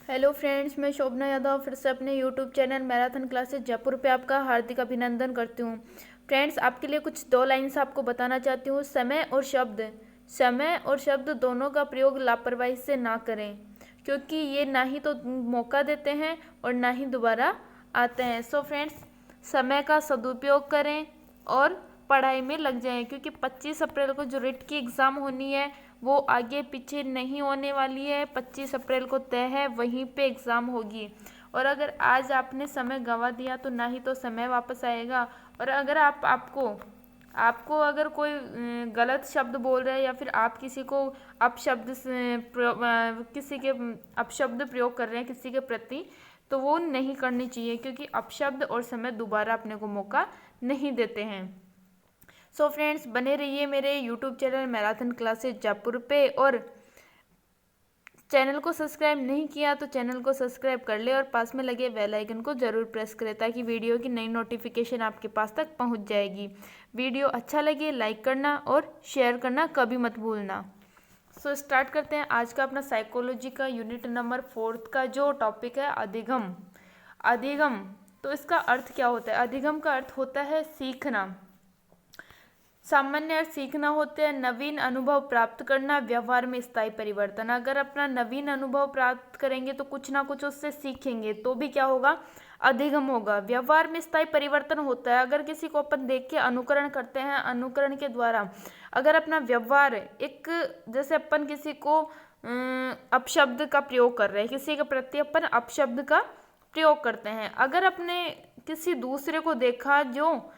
Hello friends, मैं शोभना यादव फिर से अपने YouTube channel marathon classes Jaipur पे आपका हार्दिक अभिनंदन करती हूँ। फ्रेंड्स, आपके लिए कुछ दो लाइन्स आपको बताना चाहती हूँ। समय और शब्द दोनों का प्रयोग लापरवाही से ना करें, क्योंकि ये ना ही तो मौका देते हैं और ना ही दोबारा आते हैं। सो फ्रेंड्स, समय का सदुपयोग करें और पढ़ाई में लग जाएं, क्योंकि 25 अप्रैल को जो रिट की एग्ज़ाम होनी है वो आगे पीछे नहीं होने वाली है। 25 अप्रैल को तय है, वहीं पे एग्ज़ाम होगी। और अगर आज आपने समय गंवा दिया तो ना ही तो समय वापस आएगा। और अगर आपको अगर कोई गलत शब्द बोल रहा है या फिर आप किसी को अपशब्द अपशब्द प्रयोग कर रहे हैं किसी के प्रति, तो वो नहीं करनी चाहिए, क्योंकि अपशब्द और समय दोबारा अपने को मौका नहीं देते हैं। सो फ्रेंड्स, बने रहिए मेरे YouTube channel marathon classes Jaipur पे, और चैनल को सब्सक्राइब नहीं किया तो चैनल को सब्सक्राइब कर ले और पास में लगे बेल आइकन को ज़रूर प्रेस करें, ताकि वीडियो की नई नोटिफिकेशन आपके पास तक पहुंच जाएगी। वीडियो अच्छा लगे लाइक करना और शेयर करना कभी मत भूलना। सो स्टार्ट करते हैं आज का अपना साइकोलॉजी का यूनिट नंबर 4 का जो टॉपिक है अधिगम। अधिगम, तो इसका अर्थ क्या होता है? अधिगम का अर्थ होता है सीखना। सामान्य अर्थ सीखना होते हैं नवीन अनुभव प्राप्त करना, व्यवहार में स्थायी परिवर्तन। अगर अपना नवीन अनुभव प्राप्त करेंगे तो कुछ ना कुछ उससे सीखेंगे, तो भी क्या होगा? अधिगम होगा। व्यवहार में स्थायी परिवर्तन होता है अगर किसी को अपन देख के अनुकरण करते हैं, अनुकरण के द्वारा अगर अपना व्यवहार एक, जैसे अपन किसी को अपशब्द का प्रयोग कर रहे हैं, किसी के प्रति अपन अपशब्द का प्रयोग करते हैं, अगर अपने किसी दूसरे को देखा जो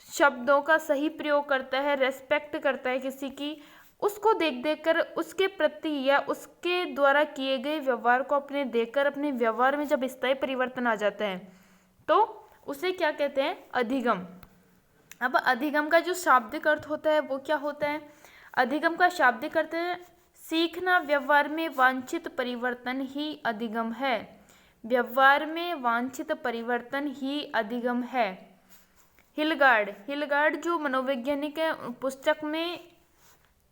शब्दों का सही प्रयोग करता है, रेस्पेक्ट करता है किसी की, उसको देख देख कर उसके प्रति या उसके द्वारा किए गए व्यवहार को अपने देखकर अपने व्यवहार में जब स्थायी परिवर्तन आ जाता है तो उसे क्या कहते हैं? अधिगम। अब अधिगम का जो शाब्दिक अर्थ होता है वो क्या होता है? अधिगम का शाब्दिक अर्थ है सीखना, व्यवहार में वांछित परिवर्तन ही अधिगम है। व्यवहार में वांछित परिवर्तन ही अधिगम है। हिलगार्ड जो मनोवैज्ञानिक है, पुस्तक में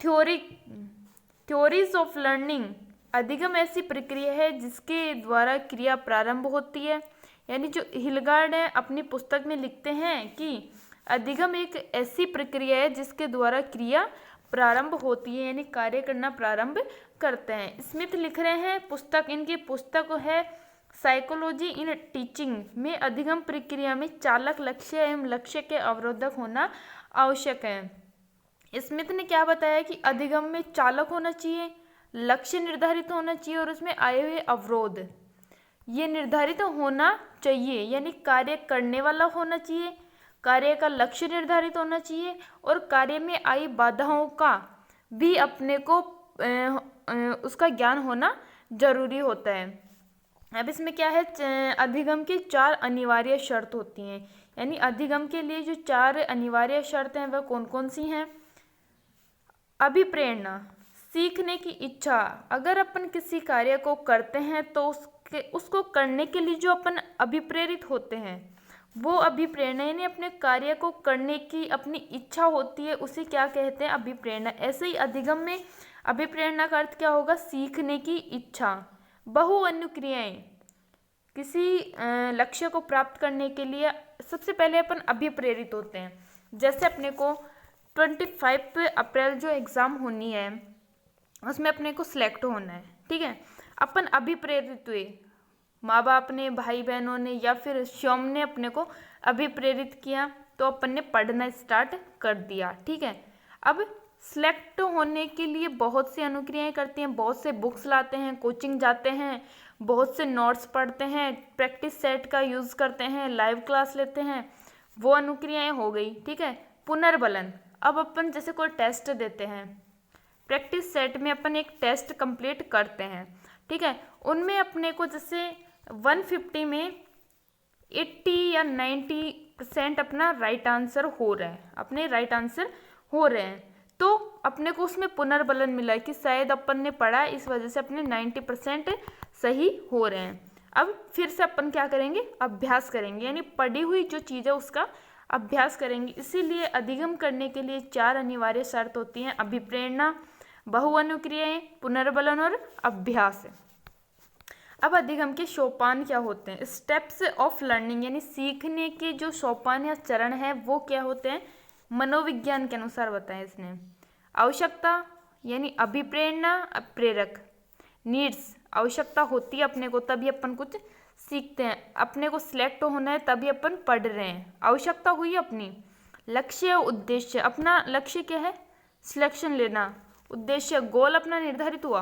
थ्योरीज ऑफ लर्निंग, अधिगम ऐसी प्रक्रिया है जिसके द्वारा क्रिया प्रारंभ होती है। यानी जो हिलगार्ड है अपनी पुस्तक में लिखते हैं कि अधिगम एक ऐसी प्रक्रिया है जिसके द्वारा क्रिया प्रारंभ होती है, यानी कार्य करना प्रारंभ करते हैं। स्मिथ लिख रहे हैं पुस्तक, इनकी पुस्तक है साइकोलॉजी इन टीचिंग में अधिगम प्रक्रिया में चालक, लक्ष्य एवं लक्ष्य के अवरोधक होना आवश्यक है। स्मिथ ने क्या बताया कि अधिगम में चालक होना चाहिए, लक्ष्य निर्धारित होना चाहिए और उसमें आए हुए अवरोध ये निर्धारित होना चाहिए, यानी कार्य करने वाला होना चाहिए, कार्य का लक्ष्य निर्धारित होना चाहिए और कार्य में आई बाधाओं का भी अपने को उसका ज्ञान होना जरूरी होता है। अब इसमें क्या है? अधिगम की 4 अनिवार्य शर्त होती हैं, यानी अधिगम के लिए जो 4 अनिवार्य शर्त हैं वह कौन कौन सी हैं? अभिप्रेरणा, सीखने की इच्छा। अगर अपन किसी कार्य को करते हैं तो उसको करने के लिए जो अपन अभिप्रेरित होते हैं वो अभिप्रेरणा, यानी अपने कार्य को करने की अपनी इच्छा होती है, उसे क्या कहते हैं? अभिप्रेरणा। ऐसे ही अधिगम में अभिप्रेरणा का अर्थ क्या होगा? सीखने की इच्छा। बहुअनुक्रियाएं, किसी लक्ष्य को प्राप्त करने के लिए सबसे पहले अपन अभिप्रेरित होते हैं। जैसे अपने को 25 अप्रैल जो एग्ज़ाम होनी है उसमें अपने को सिलेक्ट होना है, ठीक है। अपन अभिप्रेरित हुए, माँ बाप ने, भाई बहनों ने या फिर स्वयं ने अपने को अभिप्रेरित किया तो अपन ने पढ़ना स्टार्ट कर दिया, ठीक है। अब सिलेक्ट होने के लिए बहुत सी अनुक्रियाएं करती हैं, बहुत से बुक्स लाते हैं, कोचिंग जाते हैं, बहुत से नोट्स पढ़ते हैं, प्रैक्टिस सेट का यूज़ करते हैं, लाइव क्लास लेते हैं, वो अनुक्रियाएं हो गई, ठीक है। पुनर्बलन, अब अपन जैसे कोई टेस्ट देते हैं, प्रैक्टिस सेट में अपन एक टेस्ट कंप्लीट करते हैं, ठीक है। उनमें अपने को जैसे 150 में 80 या 90% अपना राइट आंसर हो रहा है, अपने राइट आंसर हो रहे हैं, तो अपने को उसमें पुनर्बलन मिला है कि शायद अपन ने पढ़ा इस वजह से अपने 90% सही हो रहे हैं। अब फिर से अपन क्या करेंगे? अभ्यास करेंगे, यानी पढ़ी हुई जो चीज़ है उसका अभ्यास करेंगे। इसीलिए अधिगम करने के लिए 4 अनिवार्य शर्त होती हैं: अभिप्रेरणा, बहुअनुक्रियाएं, पुनर्बलन और अभ्यास। अब अधिगम के सोपान क्या होते हैं? स्टेप्स ऑफ लर्निंग यानी सीखने के जो सोपान या चरण है वो क्या होते हैं? मनोविज्ञान के अनुसार बताएं इसने। आवश्यकता यानी अभिप्रेरणा, प्रेरक। नीड्स, आवश्यकता होती है अपने को तभी अपन कुछ सीखते हैं, अपने को सिलेक्ट होना है तभी अपन पढ़ रहे हैं, आवश्यकता हुई अपनी। लक्ष्य, उद्देश्य, अपना लक्ष्य क्या है? सिलेक्शन लेना। उद्देश्य, गोल अपना निर्धारित हुआ,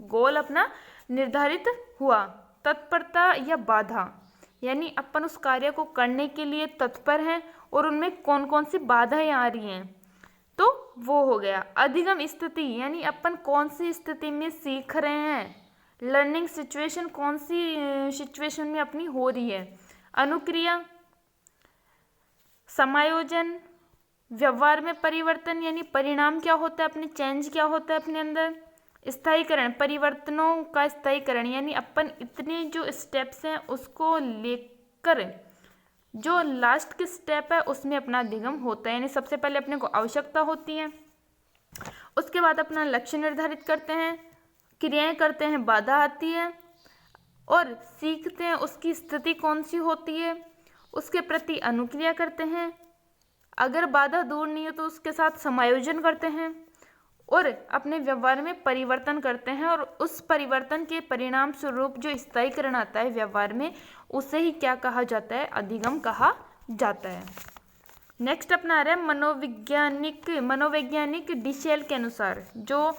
गोल अपना निर्धारित हुआ। तत्परता या बाधा यानी अपन उस कार्य को करने के लिए तत्पर हैं और उनमें कौन कौन सी बाधाएं आ रही हैं, तो वो हो गया। अधिगम स्थिति यानी अपन कौन सी स्थिति में सीख रहे हैं, लर्निंग सिचुएशन कौन सी सिचुएशन में अपनी हो रही है। अनुक्रिया, समायोजन, व्यवहार में परिवर्तन यानी परिणाम क्या होता है अपने, चेंज क्या होता है अपने अंदर। स्थायीकरण, परिवर्तनों का स्थायीकरण यानी अपन इतने जो स्टेप्स हैं उसको लेकर जो लास्ट के स्टेप है उसमें अपना अधिगम होता है। यानी सबसे पहले अपने को आवश्यकता होती है, उसके बाद अपना लक्ष्य निर्धारित करते हैं, क्रियाएं करते हैं, बाधा आती है और सीखते हैं उसकी स्थिति कौन सी होती है, उसके प्रति अनुक्रिया करते हैं, अगर बाधा दूर नहीं है तो उसके साथ समायोजन करते हैं और अपने व्यवहार में परिवर्तन करते हैं और उस परिवर्तन के परिणाम स्वरूप जो स्थायीकरण आता है व्यवहार में उसे ही क्या कहा जाता है? अधिगम कहा जाता है। नेक्स्ट अपना आ रहा है मनोवैज्ञानिक डिशेल के अनुसार जो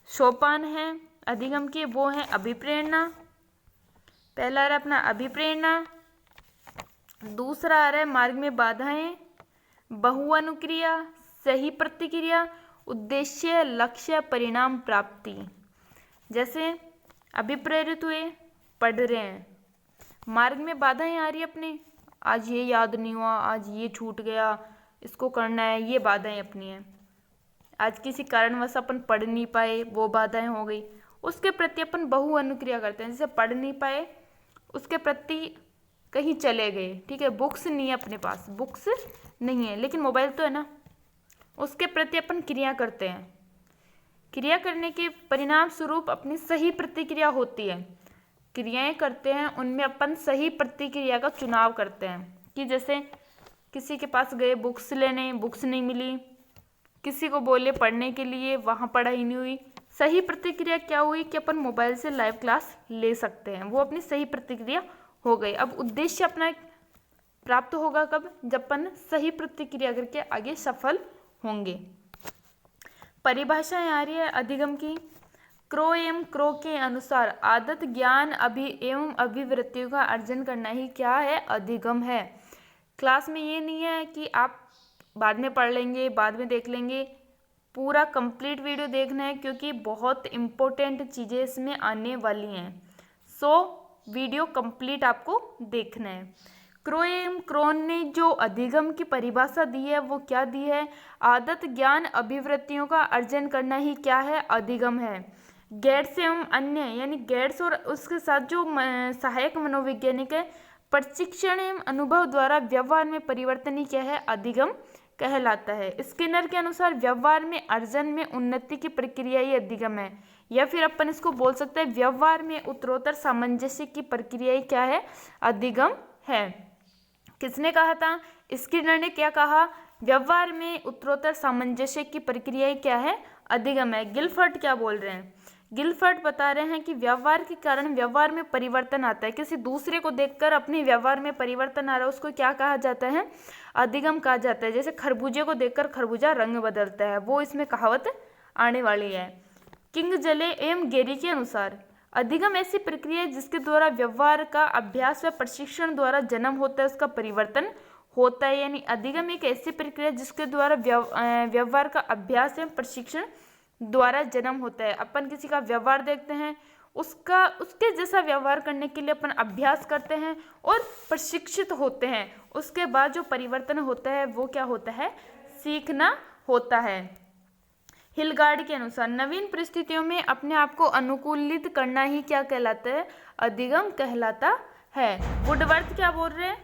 सोपान है अधिगम के वो है अभिप्रेरणा। पहला आ रहा है अपना अभिप्रेरणा, दूसरा आ रहा है मार्ग में बाधाएं, बहुअनुक्रिया, सही प्रतिक्रिया, उद्देश्य, लक्ष्य, परिणाम प्राप्ति। जैसे अभिप्रेरित हुए, पढ़ रहे हैं, मार्ग में बाधाएं आ रही अपने, आज ये याद नहीं हुआ, आज ये छूट गया, इसको करना है, ये बाधाएं अपनी हैं। आज किसी कारणवश अपन पढ़ नहीं पाए, वो बाधाएं हो गई, उसके प्रति अपन बहुअनुक्रिया करते हैं। जैसे पढ़ नहीं पाए उसके प्रति कहीं चले गए, ठीक है, बुक्स नहीं है अपने पास, बुक्स नहीं है लेकिन मोबाइल तो है ना, उसके प्रति अपन क्रिया करते हैं। क्रिया करने के परिणाम स्वरूप अपनी सही प्रतिक्रिया होती है, क्रियाएं करते हैं उनमें अपन सही प्रतिक्रिया का चुनाव करते हैं। कि जैसे किसी के पास गए बुक्स लेने, बुक्स नहीं मिली, किसी को बोले पढ़ने के लिए, वहाँ पढ़ाई नहीं हुई, सही प्रतिक्रिया क्या हुई कि अपन मोबाइल से लाइव क्लास ले सकते हैं, वो अपनी सही प्रतिक्रिया हो गई। अब उद्देश्य अपना प्राप्त होगा कब? जब अपन सही प्रतिक्रिया करके आगे सफल होंगे। परिभाषाएं आ रही है अधिगम की। क्रो एवं क्रो के अनुसार आदत, ज्ञान, एवं अभिवृत्तियों का अर्जन करना ही क्या है? अधिगम है। क्लास में ये नहीं है कि आप बाद में पढ़ लेंगे, बाद में देख लेंगे, पूरा कंप्लीट वीडियो देखना है क्योंकि बहुत इम्पोर्टेंट चीज़ें इसमें आने वाली हैं। सो वीडियो कंप्लीट आपको देखना है। क्रो एवं क्रोन ने जो अधिगम की परिभाषा दी है वो क्या दी है? आदत, ज्ञान, अभिवृत्तियों का अर्जन करना ही क्या है? अधिगम है। गेट्स एवं अन्य यानी गेट्स और उसके साथ जो सहायक मनोवैज्ञानिक है, प्रशिक्षण एवं अनुभव द्वारा व्यवहार में परिवर्तन ही क्या है? अधिगम कहलाता है। स्किनर के अनुसार व्यवहार में अर्जन में उन्नति की प्रक्रिया ही अधिगम है, या फिर अपन इसको बोल सकते हैं व्यवहार में उत्तरोत्तर सामंजस्य की प्रक्रिया ही क्या है? अधिगम है। किसने कहा था? स्किनर ने क्या कहा? व्यवहार में उत्तरोत्तर सामंजस्य की प्रक्रिया क्या है? अधिगम है। गिलफर्ट क्या बोल रहे हैं? गिलफर्ट बता रहे हैं कि व्यवहार के कारण व्यवहार में परिवर्तन आता है। किसी दूसरे को देखकर अपने व्यवहार में परिवर्तन आ रहा है, उसको क्या कहा जाता है? अधिगम कहा जाता है। जैसे खरबूजे को देखकर खरबूजा रंग बदलता है, वो इसमें कहावत आने वाली है। किंग जले एवं गेरी के अनुसार अधिगम ऐसी प्रक्रिया है जिसके द्वारा व्यवहार का अभ्यास व प्रशिक्षण द्वारा जन्म होता है, उसका परिवर्तन होता है। यानी अधिगम एक ऐसी प्रक्रिया जिसके द्वारा व्यवहार का अभ्यास एवं प्रशिक्षण द्वारा जन्म होता है। अपन किसी का व्यवहार देखते हैं, उसके जैसा व्यवहार करने के लिए अपन अभ्यास करते हैं और प्रशिक्षित होते हैं। उसके बाद जो परिवर्तन होता है वो क्या होता है? सीखना होता है। हिलगार्ड के अनुसार नवीन परिस्थितियों में अपने आप को अनुकूलित करना ही क्या कहलाता है? अधिगम कहलाता है। वुडवर्थ क्या बोल रहे हैं?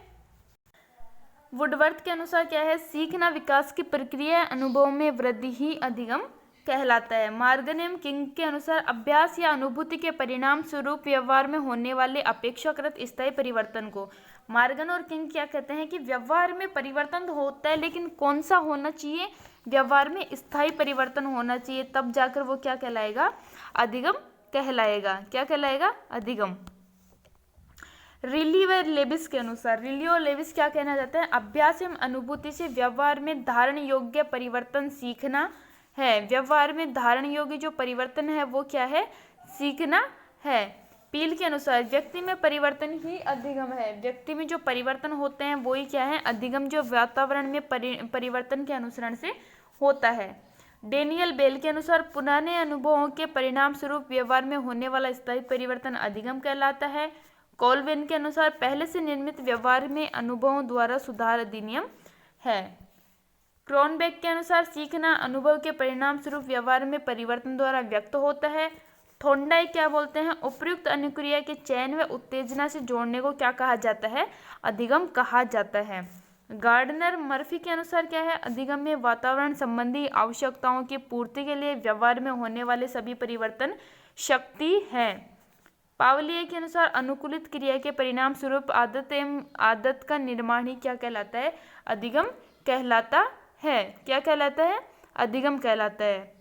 वुडवर्थ के अनुसार क्या है? सीखना विकास की प्रक्रिया, अनुभव में वृद्धि ही अधिगम कहलाता है। मॉर्गन एवं किंग के अनुसार अभ्यास या अनुभूति के परिणाम स्वरूप व्यवहार में होने वाले अपेक्षाकृत स्थायी परिवर्तन को, मॉर्गन और किंग क्या कहते हैं कि व्यवहार में परिवर्तन होता है, लेकिन कौन सा होना चाहिए, व्यवहार में स्थायी परिवर्तन होना चाहिए, तब जाकर वो क्या कहलाएगा, अधिगम कहलाएगा। क्या कहलाएगा, अधिगम। रिली व लेविस के अनुसार, रिली और लेविस क्या कहना चाहते हैं, अभ्यास एवं अनुभूति से व्यवहार में धारण योग्य परिवर्तन सीखना है। व्यवहार में धारण योग्य जो परिवर्तन है वो क्या है, सीखना है। पील के अनुसार व्यक्ति में परिवर्तन ही अधिगम है। व्यक्ति में जो परिवर्तन होते हैं वो ही क्या है, अधिगम, जो वातावरण में परिवर्तन के अनुसरण से होता है। डेनियल बेल के अनुसार पुराने अनुभवों के परिणाम स्वरूप व्यवहार में होने वाला स्थायी परिवर्तन अधिगम कहलाता है। कोलविन के अनुसार पहले से निर्मित व्यवहार में अनुभवों द्वारा सुधार अधिनियम है। क्रॉनबेक के अनुसार सीखना अनुभव के परिणाम स्वरूप व्यवहार में परिवर्तन द्वारा व्यक्त होता है। थोंडाई क्या बोलते हैं, उपर्युक्त अनुक्रिया के चयन व उत्तेजना से जोड़ने को क्या कहा जाता है, अधिगम कहा जाता है। गार्डनर मर्फी के अनुसार क्या है, अधिगम में वातावरण संबंधी आवश्यकताओं की पूर्ति के लिए व्यवहार में होने वाले सभी परिवर्तन शक्ति है। पावलिये के अनुसार अनुकूलित क्रिया के परिणाम स्वरूप आदत का निर्माण ही क्या कहलाता है, अधिगम कहलाता है। क्या कहलाता है, अधिगम कहलाता है।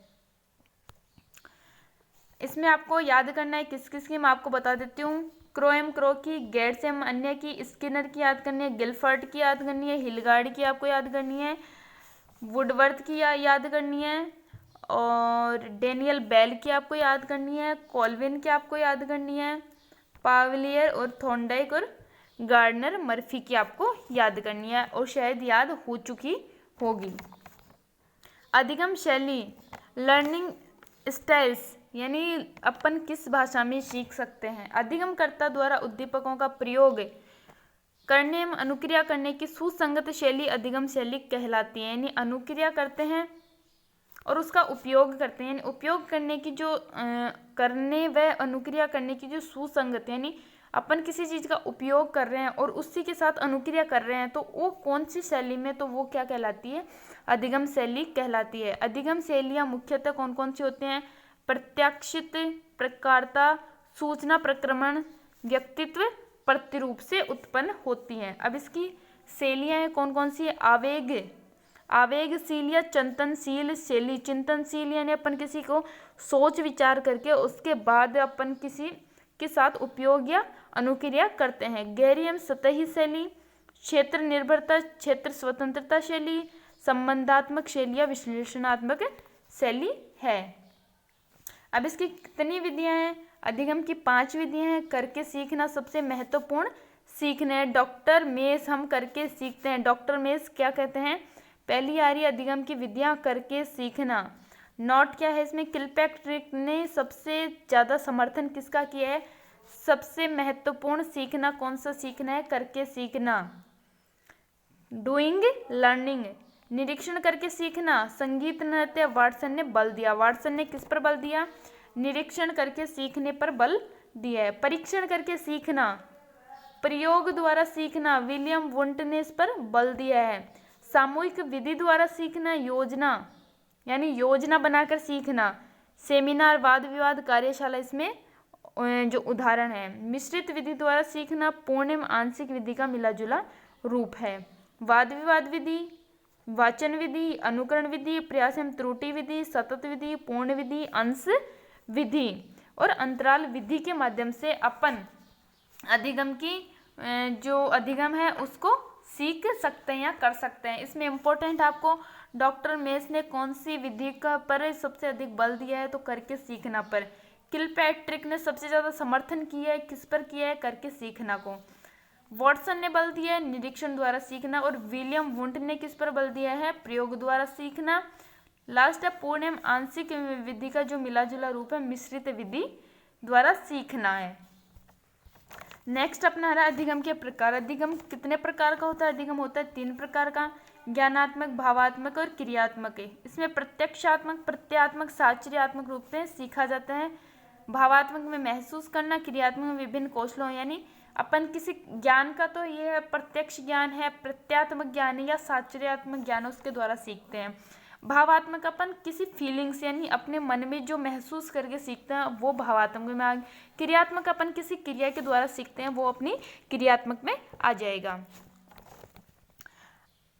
इसमें आपको याद करना है किस किस की, मैं आपको बता देती हूँ। क्रो एम क्रो की, गेट्स एम अन्य की, स्किनर की याद करनी है, गिलफर्ट की याद करनी है, हिलगार्ड की आपको याद करनी है, वुडवर्थ की याद करनी है, और डेनियल बेल की आपको याद करनी है, कोलविन की आपको याद करनी है, पावलियर और थॉर्नडाइक और गार्डनर मर्फी की आपको याद करनी है, और शायद याद हो चुकी होगी। अधिगम शैली, लर्निंग स्टाइल्स, यानी अपन किस भाषा में सीख सकते हैं। अधिगमकर्ता द्वारा उद्दीपकों का प्रयोग करने एवं अनुक्रिया करने की सुसंगत शैली अधिगम शैली कहलाती है। यानी अनुक्रिया करते हैं और उसका उपयोग करते हैं, यानी उपयोग करने की जो करने व अनुक्रिया करने की जो सुसंगत, यानी अपन किसी चीज़ का उपयोग कर रहे हैं और उसी के साथ अनुक्रिया कर रहे हैं, तो वो कौन सी शैली में, तो वो क्या कहलाती है, अधिगम शैली कहलाती है। अधिगम शैलियाँ मुख्यतः कौन कौन सी होती हैं, प्रत्याक्षित, प्रकारता, सूचना प्रक्रमण, व्यक्तित्व प्रतिरूप से उत्पन्न होती हैं। अब इसकी शैलियाँ हैं कौन कौन सी है, आवेगशील या चिंतनशील शैली, चिंतनशील यानी अपन किसी को सोच विचार करके उसके बाद अपन किसी के साथ उपयोग या अनुक्रिया करते हैं। गहरी एवं सतही शैली, क्षेत्र निर्भरता, क्षेत्र स्वतंत्रता शैली, संबंधात्मक शैली या विश्लेषणात्मक शैली है। अब इसकी कितनी विधियां हैं, अधिगम की 5 विधियां हैं। करके सीखना सबसे महत्वपूर्ण सीखना है। डॉक्टर मेस हम करके सीखते हैं। डॉक्टर मेस क्या कहते हैं, पहली आ रही अधिगम की विधियां करके सीखना। नोट क्या है इसमें, किलपैट्रिक ने सबसे ज़्यादा समर्थन किसका किया है, सबसे महत्वपूर्ण सीखना कौन सा सीखना है, करके सीखना। डूइंग लर्निंग, निरीक्षण करके सीखना। संगीत नृत्य, वाटसन ने बल दिया। वाटसन ने किस पर बल दिया, निरीक्षण करके सीखने पर बल दिया है। परीक्षण करके सीखना, प्रयोग द्वारा सीखना, विलियम वुंट ने इस पर बल दिया है। सामूहिक विधि द्वारा सीखना, योजना यानी योजना बनाकर सीखना। सेमिनार, वाद विवाद, कार्यशाला इसमें जो उदाहरण है। मिश्रित विधि द्वारा सीखना पूर्ण एवं आंशिक विधि का मिला जुला रूप है। वाद विवाद विधि, वाचन विधि, अनुकरण विधि, प्रयास एवं त्रुटि विधि, सतत विधि, पूर्ण विधि, अंश विधि और अंतराल विधि के माध्यम से अपन अधिगम की जो अधिगम है उसको सीख सकते हैं या कर सकते हैं। इसमें इम्पोर्टेंट आपको डॉक्टर मेस ने कौन सी विधि का पर सबसे अधिक बल दिया है, तो करके सीखना पर। किलपैट्रिक ने सबसे ज़्यादा समर्थन किया है, किस पर किया है, करके सीखना को। वाटसन ने बल दिया है निरीक्षण द्वारा सीखना, और विलियम वुंट ने किस पर बल दिया है, प्रयोग द्वारा सीखना। लास्ट है पूर्ण एवं आंशिक विधि का जो मिला जुला रूप है, मिश्रित विधि द्वारा सीखना है। नेक्स्ट अपना है अधिगम के प्रकार। अधिगम कितने प्रकार का होता है, अधिगम होता है 3 प्रकार का, ज्ञानात्मक, भावात्मक और क्रियात्मक है। इसमें प्रत्यक्षात्मक, प्रत्यात्मक, साचर्यात्मक रूप से सीखा जाता है। भावात्मक में महसूस करना, क्रियात्मक में विभिन्न कौशलों, यानी अपन किसी ज्ञान का तो ये है प्रत्यक्ष ज्ञान है, प्रत्यात्मक ज्ञान है या साचर्यात्मक ज्ञान उसके द्वारा सीखते हैं। भावात्मकपन किसी फीलिंग्स यानी अपने मन में जो महसूस करके सीखते हैं वो भावात्मक में आ। क्रियात्मकपन किसी क्रिया के द्वारा सीखते हैं वो अपनी क्रियात्मक में आ जाएगा।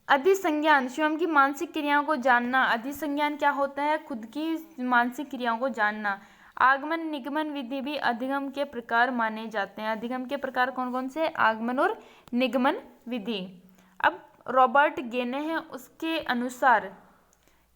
अधिसंज्ञान स्वयं की मानसिक क्रियाओं को जानना। अधिसंज्ञान क्या होता है? खुद की मानसिक क्रियाओं को जानना। आगमन निगमन विधि भी अधिगम के प्रकार माने जाते हैं। अधिगम के प्रकार कौन कौन से? आगमन और निगमन विधि। अब रॉबर्ट गेने हैं, उसके अनुसार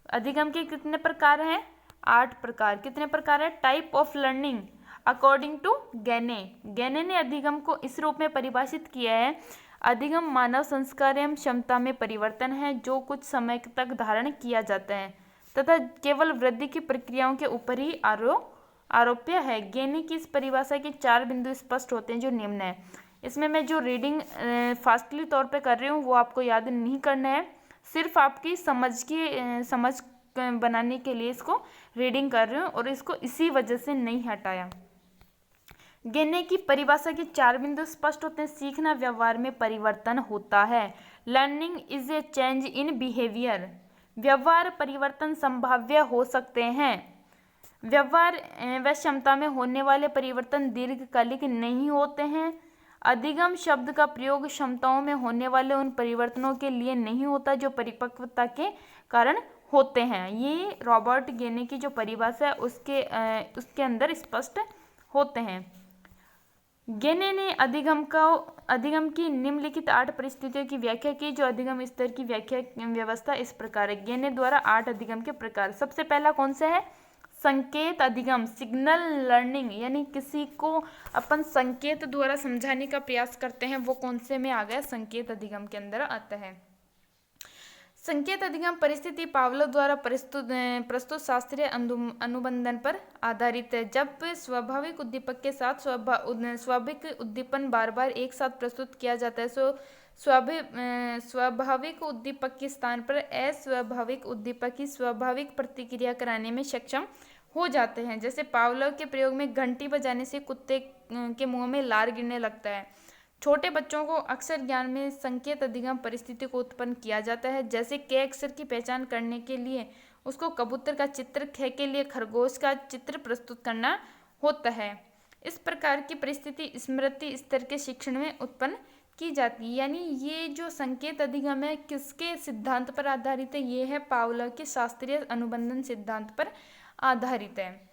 अधिगम के कितने प्रकार हैं? 8 प्रकार। कितने प्रकार है? Type of learning according to Gagne. Gagne ने अधिगम को इस रूप में परिभाषित किया है, अधिगम मानव संस्कार एवं क्षमता में परिवर्तन है जो कुछ समय तक धारण किया जाता है तथा केवल वृद्धि की प्रक्रियाओं के ऊपर ही आरोप्य है। गेने की इस परिभाषा के 4 बिंदु स्पष्ट होते हैं जो निम्न है। इसमें मैं जो रीडिंग फास्टली तौर पे कर रही हूँ वो आपको याद नहीं करना है, सिर्फ आपकी समझ बनाने के लिए इसको रीडिंग कर रही हूँ और इसको इसी वजह से नहीं हटाया। गेने की परिभाषा के 4 बिंदु स्पष्ट होते हैं। सीखना व्यवहार में परिवर्तन होता है। Learning is a change in behaviour. व्यवहार परिवर्तन संभाव्य हो सकते हैं। व्यवहार व क्षमता में होने वाले परिवर्तन दीर्घकालिक नहीं होते हैं। अधिगम शब्द का प्रयोग क्षमताओं में होने वाले उन परिवर्तनों के लिए नहीं होता जो परिपक्वता के कारण होते हैं। ये रॉबर्ट गेने की जो परिभाषा है उसके अंदर स्पष्ट होते हैं। गेने ने अधिगम की निम्नलिखित 8 परिस्थितियों की व्याख्या की। जो अधिगम स्तर की व्याख्या व्यवस्था इस प्रकार है। गेने द्वारा 8 अधिगम के प्रकार। सबसे पहला कौन सा है? संकेत अधिगम, सिग्नल लर्निंग, यानी किसी को अपन संकेत द्वारा समझाने का प्रयास करते हैं, वो कौन से में आ गया? संकेत अधिगम के अंदर आता है। संकेत अधिगम परिस्थिति पावलोव द्वारा प्रस्तुत शास्त्रीय अनुबंधन पर आधारित है। जब स्वाभाविक उद्दीपक के साथ स्वाभाविक उद्दीपन बार बार एक साथ प्रस्तुत किया जाता है तो स्वाभाविक उद्दीपक के स्थान पर अस्वाभाविक उद्दीपक की स्वाभाविक प्रतिक्रिया कराने में सक्षम हो जाते हैं। जैसे पावलोव के प्रयोग में घंटी बजाने से कुत्ते के मुंह में लार गिरने लगता है। छोटे बच्चों को अक्षर ज्ञान में संकेत अधिगम परिस्थिति को उत्पन्न किया जाता है। जैसे के अक्षर की पहचान करने के लिए उसको कबूतर का चित्र, ख के लिए खरगोश का चित्र प्रस्तुत करना होता है। इस प्रकार की परिस्थिति स्मृति स्तर के शिक्षण में उत्पन्न की जाती है। यानी ये जो संकेत अधिगम है किसके सिद्धांत पर आधारित है? ये है पावलोव के शास्त्रीय अनुबंधन सिद्धांत पर आधारित है।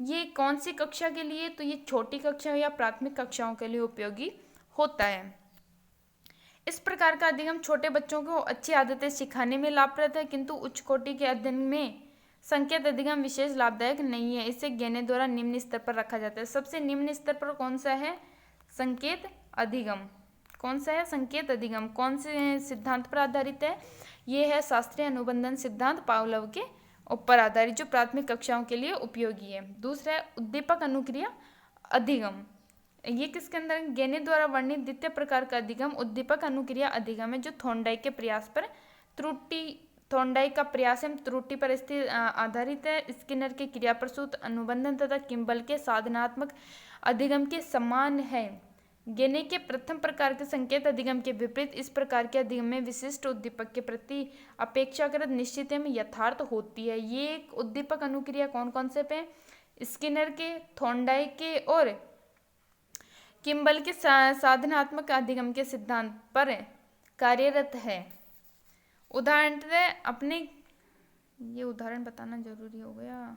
ये कौन सी कक्षा के लिए? तो ये छोटी कक्षा या प्राथमिक कक्षाओं के लिए उपयोगी होता है। इस प्रकार का अधिगम छोटे बच्चों को अच्छी आदतें सिखाने में लाभप्रद है, किंतु उच्च कोटि के अध्ययन में संकेत अधिगम विशेष लाभदायक नहीं है। इसे गेने द्वारा निम्न स्तर पर रखा जाता है। सबसे निम्न स्तर पर कौन सा है? संकेत अधिगम। कौन सा है? संकेत अधिगम। कौन से सिद्धांत पर आधारित है? ये है शास्त्रीय अनुबंधन सिद्धांत पावलोव के ऊपर आधारित, जो प्राथमिक कक्षाओं के लिए उपयोगी है। दूसरा है उद्दीपक अनुक्रिया अधिगम। ये किसके अंदर? गेने द्वारा वर्णित द्वितीय प्रकार का अधिगम उद्दीपक अनुक्रिया अधिगम है, जो थॉर्नडाइक का प्रयास एवं त्रुटि पर स्थिर आधारित है। स्किनर के क्रिया प्रसूत अनुबंधन तथा किम्बल के साधनात्मक अधिगम के समान है। गेने के प्रथम प्रकार के संकेत अधिगम के विपरीत इस प्रकार के अधिगम में विशिष्ट उद्दीपक के प्रति अपेक्षाकृत निश्चित एवं यथार्थ होती है। ये उद्दीपक अनुक्रिया कौन कौन से पे? स्किनर के, थॉर्नडाइक के और किम्बल के साधनात्मक अधिगम के सिद्धांत पर कार्यरत है। उदाहरण बताना जरूरी हो गया।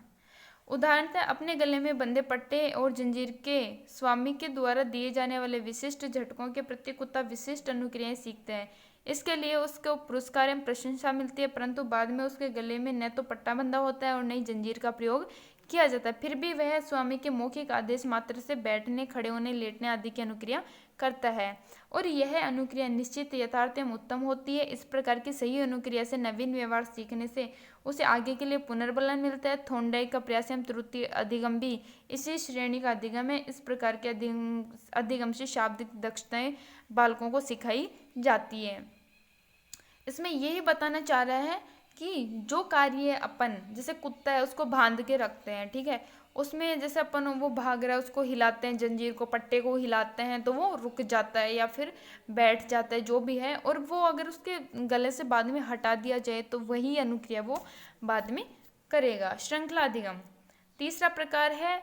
उदाहरणतः अपने गले में बंधे पट्टे और जंजीर के स्वामी के द्वारा दिए जाने वाले विशिष्ट झटकों के प्रति कुत्ता विशिष्ट अनुक्रियाएं सीखते हैं। इसके लिए उसको पुरस्कार एवं प्रशंसा मिलती है, परंतु बाद में उसके गले में न तो पट्टा बंधा होता है और न ही जंजीर का प्रयोग किया जाता है। फिर भी वह स्वामी के मौखिक आदेश मात्र से बैठने, खड़े होने, लेटने आदि की अनुक्रिया करता है और यह अनुक्रिया निश्चित, यथार्थ एवं उत्तम होती है। इस प्रकार की सही अनुक्रिया से नवीन व्यवहार सीखने से उसे आगे के लिए पुनर्बलन मिलता है। थॉर्नडाइक का प्रयास एवं त्रुटि अधिगम भी इसी श्रेणी का अधिगम है। इस प्रकार के अधिगम से शाब्दिक दक्षताएं बालकों को सिखाई जाती है। इसमें यही बताना चाह रहा है कि जो कार्य अपन, जैसे कुत्ता है उसको बांध के रखते हैं, ठीक है, उसमें जैसे अपन वो भाग रहा है उसको हिलाते हैं, जंजीर को, पट्टे को हिलाते हैं तो वो रुक जाता है या फिर बैठ जाता है, जो भी है। और वो अगर उसके गले से बाद में हटा दिया जाए तो वही अनुक्रिया वो बाद में करेगा। श्रृंखला अधिगम। तीसरा प्रकार है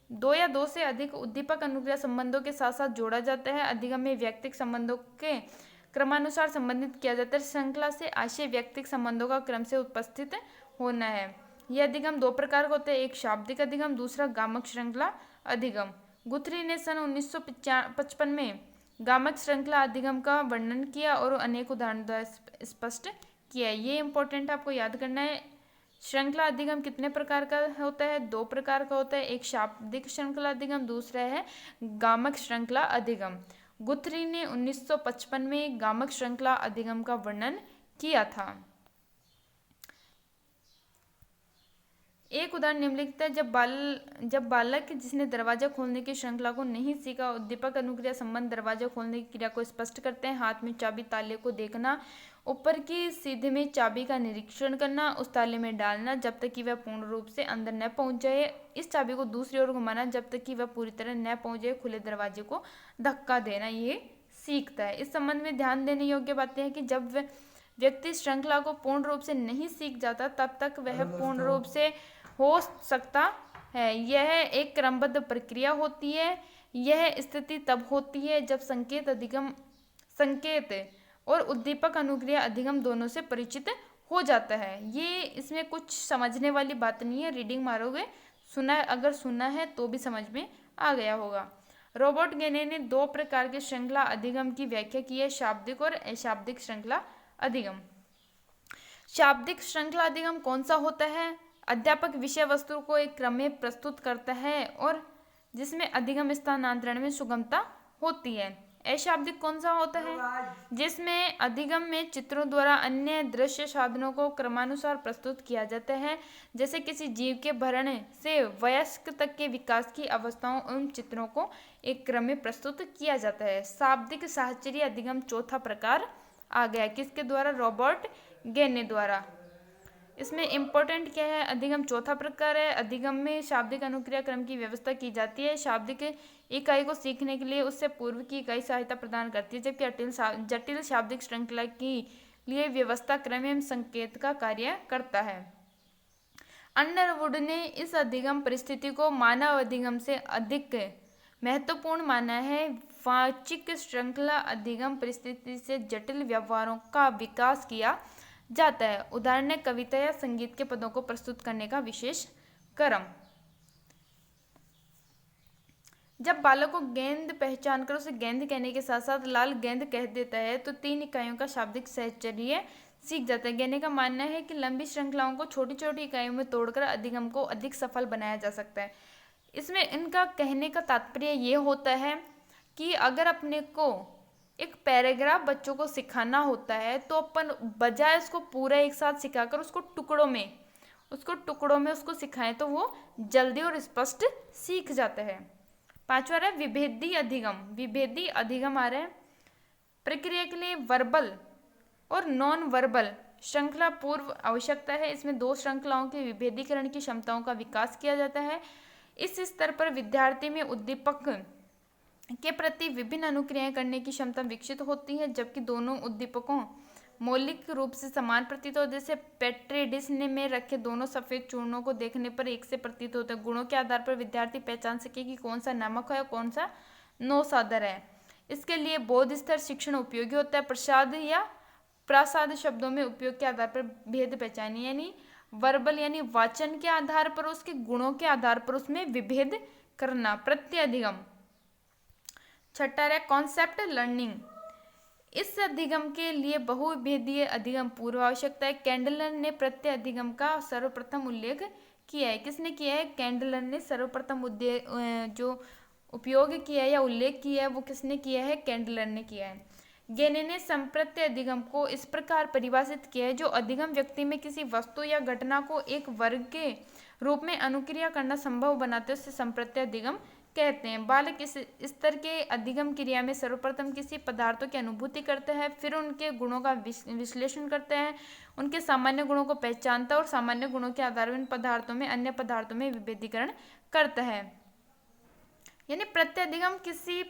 दो या दो से अधिक उद्दीपक अनुक्रिया संबंधों के साथ साथ जोड़ा जाता है। अधिगम में व्यक्तिक संबंधों के क्रमानुसार संबंधित किया जाता है। श्रृंखला से आशय व्यक्तिक संबंधों का क्रम से उपस्थित होना है। यह अधिगम दो प्रकार का होता है, एक शाब्दिक अधिगम, दूसरा गामक श्रृंखला अधिगम। गुथरी ने सन 1955 में गामक श्रृंखला अधिगम का वर्णन किया और अनेक उदाहरण द्वारा स्पष्ट किया। ये इंपॉर्टेंट आपको याद करना है। श्रृंखला अधिगम कितने प्रकार का होता है? दो प्रकार का होता है, एक शाब्दिक श्रृंखला अधिगम, दूसरा है गामक श्रृंखला अधिगम। गुथरी ने 1955 में गामक श्रृंखला अधिगम का वर्णन किया था। एक उदाहरण निम्नलिखित है। जब बालक जिसने दरवाजा खोलने की श्रृंखला को नहीं सीखा, उद्दीपक अनुक्रिया संबंध दरवाजा खोलने की क्रिया को स्पष्ट करते हैं। हाथ में चाबी, ताले को देखना, ऊपर की सीधे में चाबी का निरीक्षण करना, उस ताले में डालना जब तक कि वह पूर्ण रूप से अंदर न पहुंच जाए, इस चाबी को दूसरी ओर घुमाना जब तक कि वह पूरी तरह न पहुंच जाए, खुले दरवाजे को धक्का देना, ये सीखता है। इस संबंध में ध्यान देने योग्य बातें हैं कि जब व्यक्ति श्रृंखला को पूर्ण रूप से नहीं सीख जाता तब तक वह पूर्ण रूप से हो सकता है। यह एक क्रमबद्ध प्रक्रिया होती है। यह स्थिति तब होती है जब संकेत और उद्दीपक अनुक्रिया अधिगम दोनों से परिचित हो जाता है। ये इसमें कुछ समझने वाली बात नहीं है, रीडिंग मारोगे, अगर सुना है तो भी समझ में आ गया होगा। रॉबर्ट गेने ने दो प्रकार के श्रृंखला अधिगम की व्याख्या की है, शाब्दिक और अशाब्दिक श्रृंखला अधिगम। शाब्दिक श्रृंखला अधिगम कौन सा होता है? अध्यापक विषय वस्तु को एक क्रम में प्रस्तुत करता है और जिसमें अधिगम स्थानांतरण में सुगमता होती है। अशाब्दिक कौन सा होता है? जिसमें अधिगम में चित्रों द्वारा अन्य दृश्य साधनों को क्रमानुसार प्रस्तुत किया जाता है, जैसे किसी जीव के भरण से वयस्क तक के विकास की अवस्थाओं एवं चित्रों को एक क्रम में प्रस्तुत किया जाता है। शाब्दिक साहचर्य अधिगम चौथा प्रकार आ गया, किसके द्वारा? रॉबर्ट गेने द्वारा। इसमें इम्पोर्टेंट क्या है? अधिगम चौथा प्रकार है। अधिगम में शाब्दिक अनुक्रिया क्रम की व्यवस्था की जाती है। शाब्दिक इकाई को सीखने के लिए उससे पूर्व की इकाई सहायता प्रदान करती है, जबकि जटिल शाब्दिक श्रृंखला के लिए व्यवस्था क्रम एवं संकेत का कार्य करता है। अंडरवुड ने इस अधिगम परिस्थिति को मानव अधिगम से अधिक महत्वपूर्ण माना है। वाचिक श्रृंखला अधिगम परिस्थिति से जटिल व्यवहारों का विकास किया जाता है। उदाहरण है कविता या संगीत के पदों को प्रस्तुत करने का विशेष क्रम। जब बालक को गेंद पहचान कर उसे गेंद कहने के साथ साथ लाल गेंद कह देता है तो 3 इकाइयों का शाब्दिक साहचर्य सीख जाता है। गेने का मानना है कि लंबी श्रृंखलाओं को छोटी छोटी इकाइयों में तोड़कर अधिगम को अधिक सफल बनाया जा सकता है। इसमें इनका कहने का तात्पर्य ये होता है कि अगर अपने को एक पैराग्राफ बच्चों को सिखाना होता है तो अपन बजाय उसको पूरा एक साथ सिखाकर उसको टुकड़ों में उसको सिखाएं तो वो जल्दी और स्पष्ट सीख जाता है। पांचवा है विभेदी अधिगम। विभेदी अधिगम आ रहा है प्रक्रिया के लिए वर्बल और नॉन वर्बल श्रृंखला पूर्व आवश्यकता है। इसमें 2 श्रृंखलाओं के विभेदीकरण की क्षमताओं का विकास किया जाता है। इस स्तर पर विद्यार्थी में उद्दीपक के प्रति विभिन्न अनुक्रियाएं करने की क्षमता विकसित होती है, जबकि दोनों उद्दीपकों मौलिक रूप से समान प्रतीत होते हैं। जैसे पेट्री डिश में रखे दोनों सफेद चूर्णों को देखने पर एक से प्रतीत होते हैं। गुणों के आधार पर विद्यार्थी पहचान सके कि कौन सा नमक है और कौन सा नौसादर है। इसके लिए बोध स्तर शिक्षण उपयोगी होता है। प्रसाद या प्रासाद शब्दों में उपयोग के आधार पर भेद पहचानिए, यानी वर्बल यानी वाचन के आधार पर उसके गुणों के आधार पर उसमें विभेद करना। प्रत्यय अधिगम। छठा है कॉन्सेप्ट लर्निंग। इस अधिगम के लिए बहुविभेदीय अधिगम पूर्व आवश्यकता है। कैंडलर ने प्रत्यय अधिगम का सर्वप्रथम उल्लेख किया है। किसने किया है? कैंडलर ने सर्वप्रथम जो उपयोग किया है या उल्लेख किया है वो किसने किया है? कैंडलर ने किया है। गेने ने संप्रत्यय अधिगम को इस प्रकार परिभाषित किया है, जो अधिगम व्यक्ति में किसी वस्तु या घटना को एक वर्ग के रूप में अनुक्रिया करना संभव बनाते उसे संप्रत्यय अधिगम कहते हैं। बालक इस स्तर के अधिगम क्रिया में सर्वप्रथम किसी पदार्थों की अनुभूति करते हैं, फिर उनके गुणों का विश्लेषण करते हैं, उनके सामान्य गुणों को पहचानता है और सामान्य गुणों के आधार पर इन पदार्थों में अन्य पदार्थों में विभेदीकरण करता है। यानी प्रत्यधिगम किसी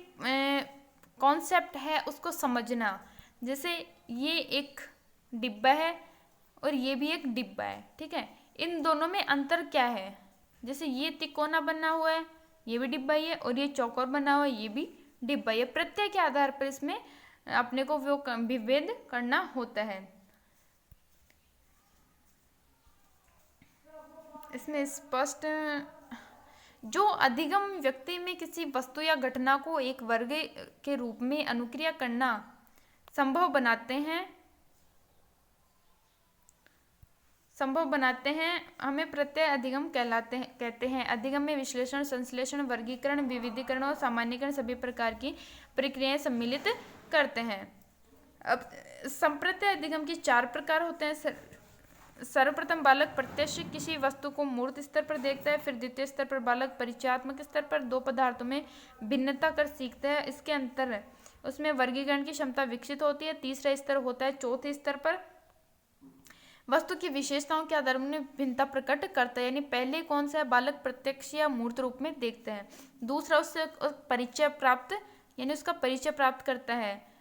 कॉन्सेप्ट है उसको समझना। जैसे ये एक डिब्बा है और ये भी एक डिब्बा है, ठीक है, इन दोनों में अंतर क्या है। जैसे ये तिकोना बना हुआ है, ये भी डिब्बा ही है, और ये चौकोर बना हुआ है, ये भी डिब्बा ही है। प्रत्यय के आधार पर इसमें अपने को वो विभेद करना होता है। इसमें स्पष्ट जो अधिगम व्यक्ति में किसी वस्तु या घटना को एक वर्ग के रूप में अनुक्रिया करना संभव बनाते हैं हमें प्रत्यय अधिगम कहते हैं। अधिगम में विश्लेषण, संश्लेषण, वर्गीकरण, विविधीकरण और सामान्यीकरण सभी प्रकार की प्रक्रियाएं सम्मिलित करते हैं। अब संप्रत्यय अधिगम की 4 प्रकार होते हैं। सर्वप्रथम बालक प्रत्यक्ष किसी वस्तु को मूर्त स्तर पर देखता है, फिर द्वितीय स्तर पर बालक परिचयात्मक स्तर पर 2 पदार्थों में भिन्नता कर सीखता है, इसके अंतर उसमें वर्गीकरण की क्षमता विकसित होती है। तीसरा स्तर होता है चौथे स्तर पर वस्तु की विशेषताओं के आधार में भिन्नता प्रकट करता है। यानी पहले कौन सा है, बालक प्रत्यक्ष या मूर्त रूप में देखते हैं। दूसरा उससे परिचय प्राप्त यानी उसका परिचय प्राप्त करता है,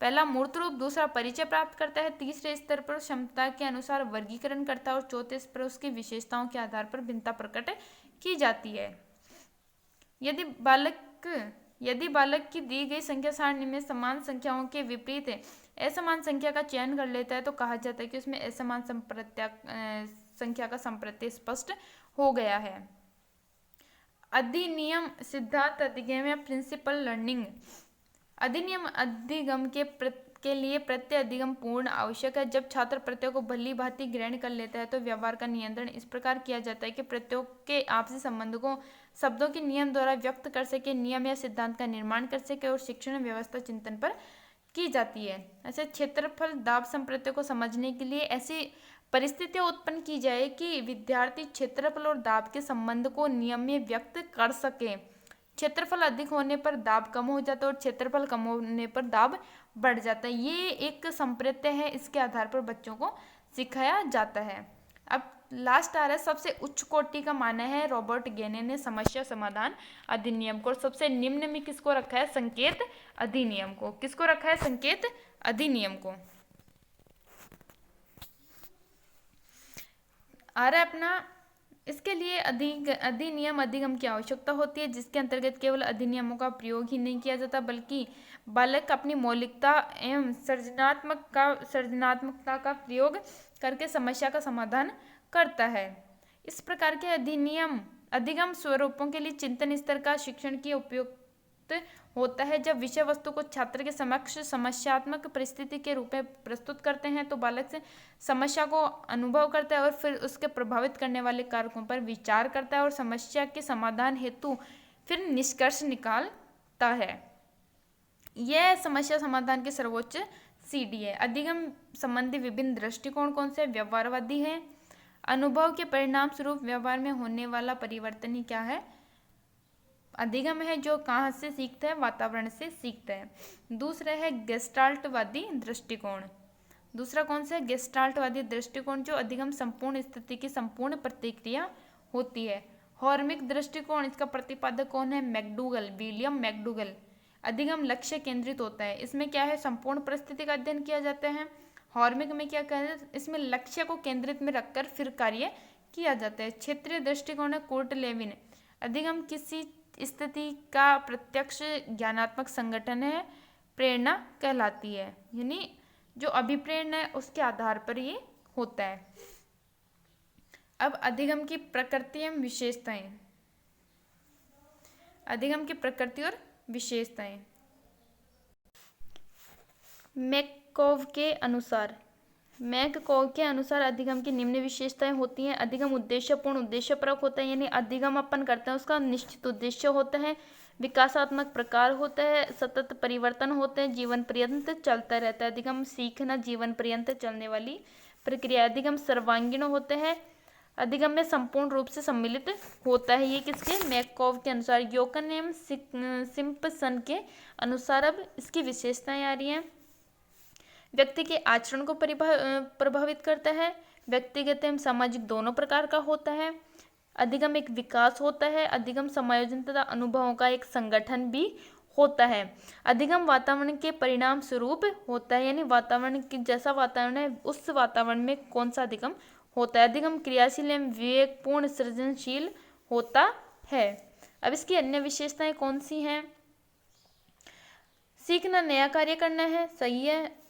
पहला मूर्त रूप, दूसरा परिचय प्राप्त करता है। तीसरे स्तर पर क्षमता के अनुसार वर्गीकरण करता है और चौथे स्तर पर उसकी विशेषताओं के आधार पर भिन्नता प्रकट की जाती है। यदि बालक की दी गई संख्या सारणी में समान संख्याओं के विपरीत असमान संख्या का चयन कर लेता है तो कहा जाता है कि उसमें असमान संख्या का संप्रत्यय स्पष्ट हो गया है। अधिनियम, सिद्धांत अधिगम या प्रिंसिपल लर्निंग। अधिनियम अधिगम के लिए प्रत्यय अधिगम पूर्ण आवश्यक है। जब छात्र प्रत्यय को भली भांति ग्रहण कर लेता है तो व्यवहार का नियंत्रण इस प्रकार किया जाता है कि प्रत्ययों के आपसी संबंध को शब्दों के नियम द्वारा व्यक्त कर सके, नियम या सिद्धांत का निर्माण कर सके और शिक्षण व्यवस्था चिंतन पर की जाती है। ऐसे क्षेत्रफल दाब संप्रत्यय को समझने के लिए ऐसी परिस्थितियां उत्पन्न की जाए कि विद्यार्थी क्षेत्रफल और दाब के संबंध को नियम में व्यक्त कर सके। क्षेत्रफल अधिक होने पर दाब कम हो जाता है और क्षेत्रफल कम होने पर दाब बढ़ जाता है। ये एक संप्रत्यय है, इसके आधार पर बच्चों को सिखाया जाता है। अब लास्ट आ रहा है सबसे उच्च कोटि का माना है रॉबर्ट गेने ने समस्या समाधान अधिनियम को, और सबसे निम्न में किसको रखा है, संकेत अधिनियम को। किसको रखा है, संकेत अधिनियम को। आ रहा है अपना, इसके लिए अधिनियम अधिगम की आवश्यकता होती है, जिसके अंतर्गत केवल अधिनियमों का प्रयोग ही नहीं किया जाता बल्कि बालक अपनी मौलिकता एवं सृजनात्मकता का प्रयोग करके समस्या का समाधान करता है। इस प्रकार के अधिगम स्वरूपों के लिए चिंतन स्तर का शिक्षण की उपयुक्त होता है। जब विषय वस्तु को छात्र के समक्ष समस्यात्मक परिस्थिति के रूप में प्रस्तुत करते हैं तो बालक से समस्या को अनुभव करता है और फिर उसके प्रभावित करने वाले कारकों पर विचार करता है और समस्या के समाधान हेतु फिर निष्कर्ष निकालता है। यह समस्या समाधान के सर्वोच्च सीढ़ी है। अधिगम संबंधी विभिन्न दृष्टिकोण कौन से, व्यवहारवादी है, अनुभव के परिणाम स्वरूप व्यवहार में होने वाला परिवर्तन ही क्या है, अधिगम है, जो कहाँ से सीखता है, वातावरण से सीखता है। दूसरा है गेस्टाल्टवादी दृष्टिकोण। दूसरा कौन सा है, गेस्टाल्टवादी दृष्टिकोण, जो अधिगम संपूर्ण स्थिति की संपूर्ण प्रतिक्रिया होती है। हॉर्मिक दृष्टिकोण, इसका प्रतिपादक कौन है, मैकडूगल, विलियम मैकडूगल। अधिगम लक्ष्य केंद्रित होता है, इसमें क्या है, संपूर्ण परिस्थिति का अध्ययन किया जाता है। हॉर्मिक में क्या कहते हैं, इसमें लक्ष्य को केंद्रित में रखकर फिर कार्य किया जाता है। क्षेत्रीय दृष्टिकोण है कोर्ट लेविन। अधिगम किसी स्थिति का प्रत्यक्ष ज्ञानात्मक संगठन है, प्रेरणा कहलाती है, यानी जो अभिप्रेरणा है उसके आधार पर ये होता है। अब अधिगम की प्रकृति एवं विशेषताएं। अधिगम की प्रकृति और विशेषताएं। मैककोव के अनुसार अधिगम की निम्न विशेषताएं होती हैं। अधिगम उद्देश्यपूर्ण, उद्देश्यपरक होता है, यानी अधिगम अपन करते हैं उसका निश्चित उद्देश्य होता है। विकासात्मक प्रकार होता है, सतत परिवर्तन होते हैं, जीवन पर्यंत चलता रहता है। अधिगम सीखना जीवन पर्यंत चलने वाली प्रक्रिया। अधिगम सर्वांगीण होते हैं, अधिगम में संपूर्ण रूप से सम्मिलित होता है। ये किसके, मैककॉव के अनुसार। योकन एवं सिम्पसन के अनुसार अब इसकी विशेषताएं आ रही हैं। व्यक्ति के आचरण को प्रभावित करता है। व्यक्तिगत एवं सामाजिक दोनों प्रकार का होता है। अधिगम एक विकास होता है। अधिगम समायोजन तथा अनुभवों का एक संगठन भी होता है। अधिगम वातावरण के परिणाम स्वरूप होता है, यानी वातावरण के जैसा वातावरण है उस वातावरण में कौन सा अधिगम होता है। अधिगम क्रियाशील एवं विवेकपूर्ण सृजनशील होता है। अब इसकी अन्य विशेषताएं कौन सी हैं। सीखना नया कार्य करना है, सही है।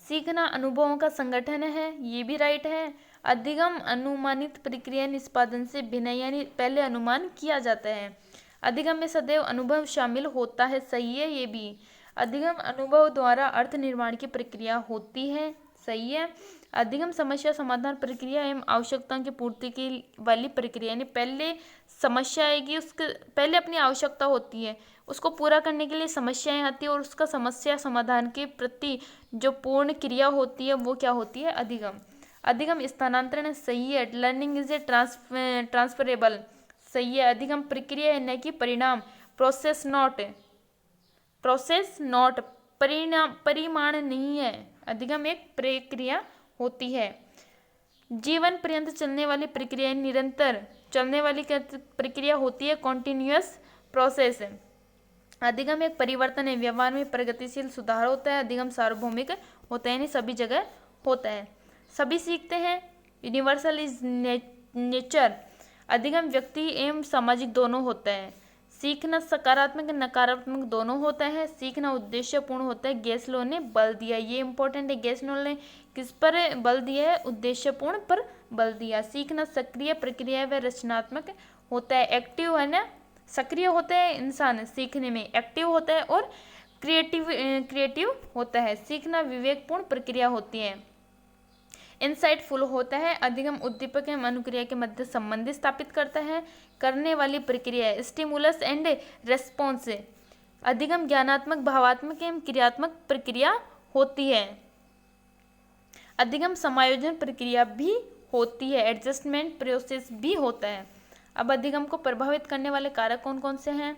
सीखना अनुभवों का संगठन है, ये भी राइट है। अधिगम अनुमानित प्रक्रिया निष्पादन से भिन्न, यानी पहले अनुमान किया जाता है। अधिगम में सदैव अनुभव शामिल होता है, सही है ये भी। अधिगम अनुभव द्वारा अर्थ निर्माण की प्रक्रिया होती है, सही है। अधिगम समस्या समाधान प्रक्रिया एवं आवश्यकताओं की पूर्ति की वाली प्रक्रिया, यानी पहले समस्या आएगी, उसके पहले अपनी आवश्यकता होती है, उसको पूरा करने के लिए समस्याएं आती है और उसका समस्या समाधान के प्रति जो पूर्ण क्रिया होती है वो क्या होती है, अधिगम। अधिगम स्थानांतरण सही है। लर्निंग इज ए ट्रांसफरेबल, सही है। अधिगम प्रक्रिया न कि परिणाम, प्रोसेस नॉट परिमाण नहीं है। अधिगम एक प्रक्रिया होती है। जीवन पर्यंत चलने वाली प्रक्रिया, निरंतर चलने वाली प्रक्रिया होती है, कॉन्टिन्यूअस प्रोसेस। अधिगम एक परिवर्तन है, व्यवहार में प्रगतिशील सुधार होता है। अधिगम सार्वभौमिक होता है, यानी सभी जगह होता है। सभी सीखते हैं, यूनिवर्सल इज नेचर। अधिगम व्यक्ति एवं सामाजिक दोनों होता है। सीखना सकारात्मक नकारात्मक दोनों होता है। सीखना उद्देश्यपूर्ण होता है। गैसलो ने बल दिया, ये इंपॉर्टेंट है। गैसलो ने किस पर बल दिया है, उद्देश्यपूर्ण पर बल दिया। सीखना सक्रिय प्रक्रिया व रचनात्मक होता है। एक्टिव है ना, सक्रिय होता है इंसान सीखने में, एक्टिव होता है, और क्रिएटिव होता है। सीखना विवेकपूर्ण प्रक्रिया होती है। इनसाइटफुल होता है। अधिगम उद्दीपक एवं अनुक्रिया के मध्य संबंध स्थापित करता है। करने वाली प्रक्रिया है, स्टिमुलस एंड रेस्पॉन्स। अधिगम ज्ञानात्मक भावात्मक एवं क्रियात्मक प्रक्रिया होती है। अधिगम समायोजन प्रक्रिया भी होती है, एडजस्टमेंट प्रोसेस भी होता है। अब अधिगम को प्रभावित करने वाले कारक कौन कौन से हैं।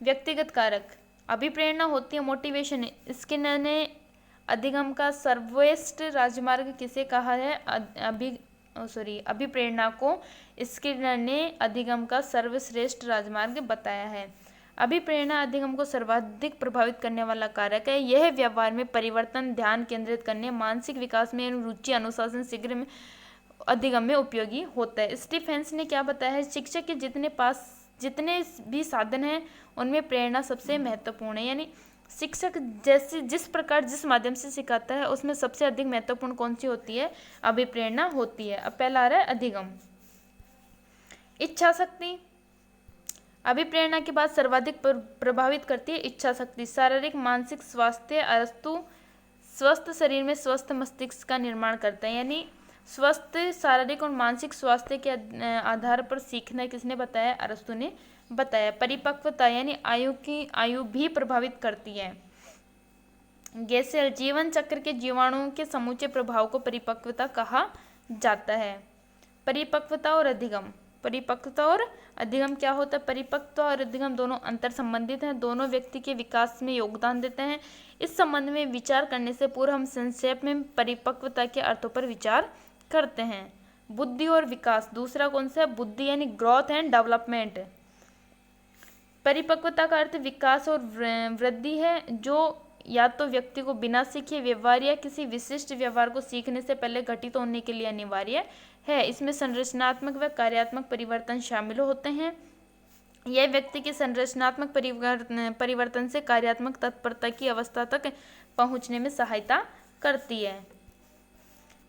व्यक्तिगत कारक, अभिप्रेरणा होती है, मोटिवेशन। स्किनर ने अधिगम का सर्वश्रेष्ठ राजमार्ग किसे कहा है, अभिप्रेरणा को स्किनर ने अधिगम का सर्वश्रेष्ठ राजमार्ग बताया है। अभिप्रेरणा अधिगम को सर्वाधिक प्रभावित करने वाला कारक है। यह व्यवहार में परिवर्तन, ध्यान केंद्रित करने, मानसिक विकास में रुचि, अनुशासन शीघ्र में अधिगम में उपयोगी होता है। स्टीफेंस ने क्या बताया है, शिक्षक के जितने भी साधन हैं उनमें प्रेरणा सबसे महत्वपूर्ण है। यानी शिक्षक जिस प्रकार जिस माध्यम से सिखाता है उसमें सबसे अधिक महत्वपूर्ण कौन सी होती है, अभिप्रेरणा होती है। अब पहला आ रहा है अधिगम। इच्छा शक्ति, अभिप्रेरणा के बाद सर्वाधिक प्रभावित करती है इच्छा शक्ति। शारीरिक मानसिक स्वास्थ्य, अरस्तु स्वस्थ शरीर में स्वस्थ मस्तिष्क का निर्माण करता है। यानी स्वस्थ शारीरिक और मानसिक स्वास्थ्य के आधार पर सीखना किसने बताया, अरस्तु ने बताया। परिपक्वता यानी आयु भी प्रभावित करती है। गैसेल, जीवन चक्र के जीवाणुओं के समूचे प्रभाव को परिपक्वता कहा जाता है। परिपक्वता और अधिगम, परिपक्वता और अधिगम क्या होता है, परिपक्वता और अधिगम दोनों अंतर संबंधित हैं, दोनों व्यक्ति के विकास में योगदान देते हैं। इस संबंध में विचार करने से पूर्व हम संक्षेप में परिपक्वता के अर्थों पर विचार करते हैं। बुद्धि और विकास, दूसरा कौन सा है, बुद्धि यानी ग्रोथ एंड डेवलपमेंट। परिपक्वता का अर्थ विकास और वृद्धि है, जो या तो व्यक्ति को बिना सीखे व्यवहार या किसी विशिष्ट व्यवहार को सीखने से पहले घटित होने के लिए अनिवार्य है। इसमें संरचनात्मक व कार्यात्मक परिवर्तन शामिल होते हैं। यह व्यक्ति के संरचनात्मक परिवर्तन से कार्यात्मक तत्परता की अवस्था तक पहुंचने में सहायता करती है।